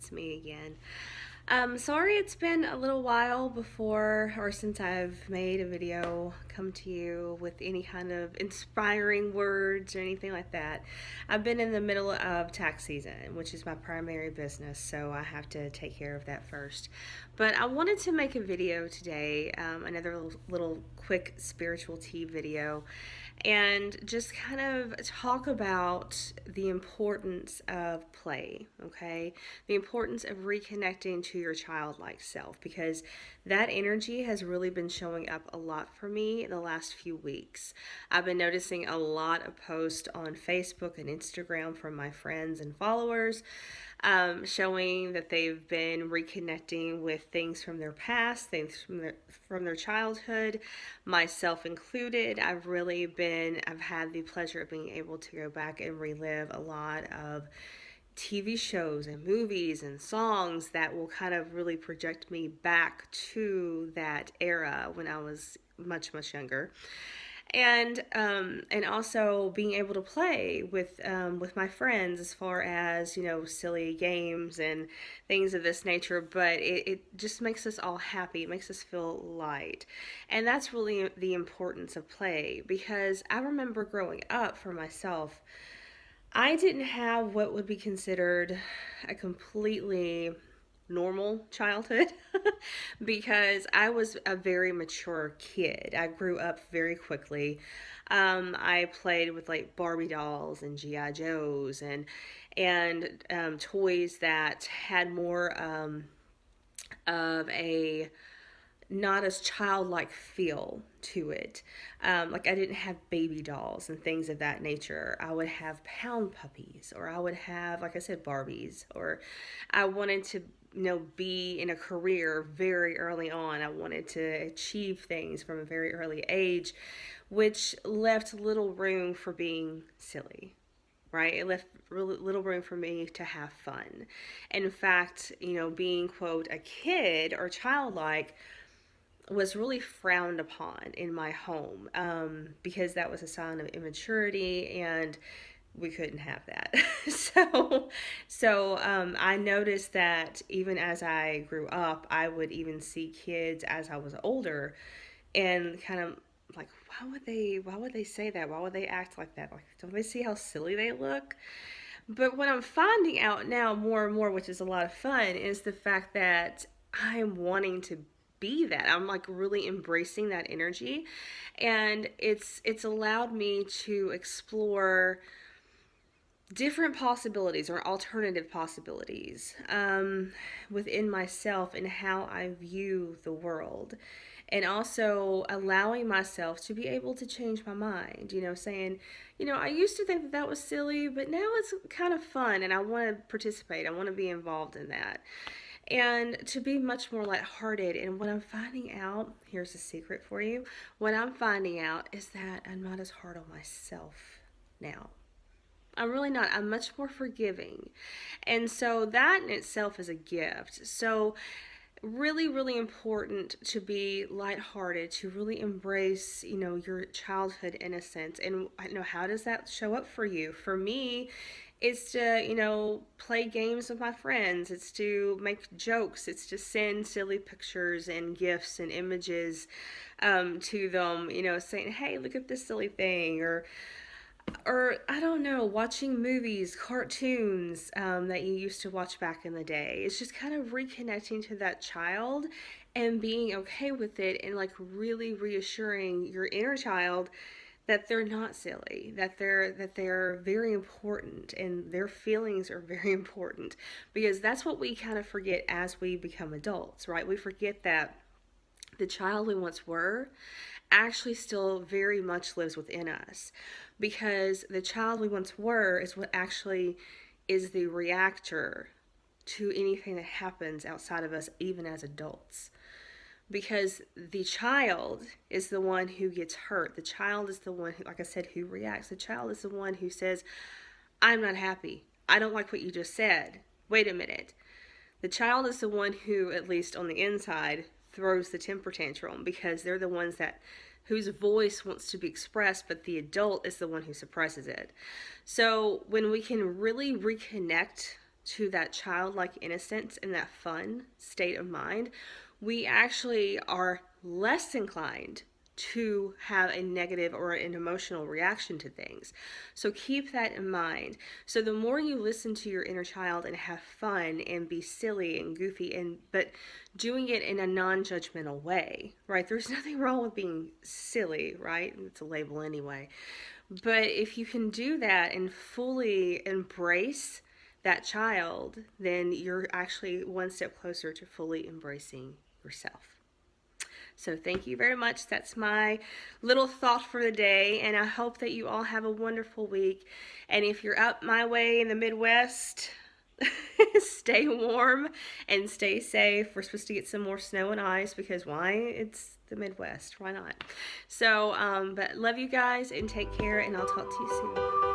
it's me again. Sorry it's been a little while before or since I've made a video come to you with any kind of inspiring words or anything like that. I've been in the middle of tax season, which is my primary business, so I have to take care of that first. But I wanted to make a video today, another little quick spiritual tea video, and just kind of talk about the importance of play, okay? The importance of reconnecting to your childlike self, because that energy has really been showing up a lot for me in the last few weeks. I've been noticing a lot of posts on Facebook and Instagram from my friends and followers, showing that they've been reconnecting with things from their past, things from their childhood, myself included. I've had the pleasure of being able to go back and relive a lot of TV shows and movies and songs that will kind of really project me back to that era when I was much younger, and also being able to play with my friends as far as silly games and things of this nature. But it just makes us all happy. It makes us feel light, and that's really the importance of play. Because I remember growing up for myself, I didn't have what would be considered a completely normal childhood because I was a very mature kid. I grew up very quickly. I played with like Barbie dolls and GI Joes and toys that had more of a not as childlike feel to it. Like I didn't have baby dolls and things of that nature. I would have pound puppies, or I would have, like I said, Barbies, or I wanted to be in a career very early on. I wanted to achieve things from a very early age, which left little room for being silly. Right? It left really little room for me to have fun. In fact, being, quote, a kid or childlike was really frowned upon in my home, because that was a sign of immaturity, and we couldn't have that. So I noticed that even as I grew up, I would even see kids as I was older, and kind of like, why would they say that? Why would they act like that? Like, don't they see how silly they look? But what I'm finding out now more and more, which is a lot of fun, is the fact that I'm wanting to be that. I'm like really embracing that energy, and it's allowed me to explore different possibilities or alternative possibilities, within myself and how I view the world. And also allowing myself to be able to change my mind, saying, I used to think that that was silly, but now it's kind of fun and I want to participate. I want to be involved in that. And to be much more lighthearted. And what I'm finding out, here's a secret for you. What I'm finding out is that I'm not as hard on myself now. I'm really not. I'm much more forgiving. And so that in itself is a gift. So really important to be lighthearted, to really embrace, your childhood innocence. And how does that show up for you? For me, it's to, play games with my friends. It's to make jokes. It's to send silly pictures and gifs and images, to them, saying, hey, look at this silly thing, or I don't know, watching movies, cartoons, that you used to watch back in the day. It's just kind of reconnecting to that child and being okay with it, and like really reassuring your inner child that they're not silly, that they're very important, and their feelings are very important, because that's what we kind of forget as we become adults, right? We forget that the child we once were actually still very much lives within us, because the child we once were is what actually is the reactor to anything that happens outside of us, even as adults. Because the child is the one who gets hurt. The child is the one who, like I said, who reacts. The child is the one who says, I'm not happy. I don't like what you just said. Wait a minute. The child is the one who, at least on the inside, throws the temper tantrum, because they're the ones that whose voice wants to be expressed, but the adult is the one who suppresses it. So when we can really reconnect to that childlike innocence and that fun state of mind, we actually are less inclined to have a negative or an emotional reaction to things. So keep that in mind. So the more you listen to your inner child and have fun and be silly and goofy, and but doing it in a non-judgmental way, right? There's nothing wrong with being silly, right? It's a label anyway. But if you can do that and fully embrace that child, then you're actually one step closer to fully embracing yourself. So thank you very much. That's my little thought for the day, and I hope that you all have a wonderful week. And if you're up my way in the Midwest, stay warm and stay safe. We're supposed to get some more snow and ice because why? It's the Midwest. Why not? So, but love you guys and take care, and I'll talk to you soon.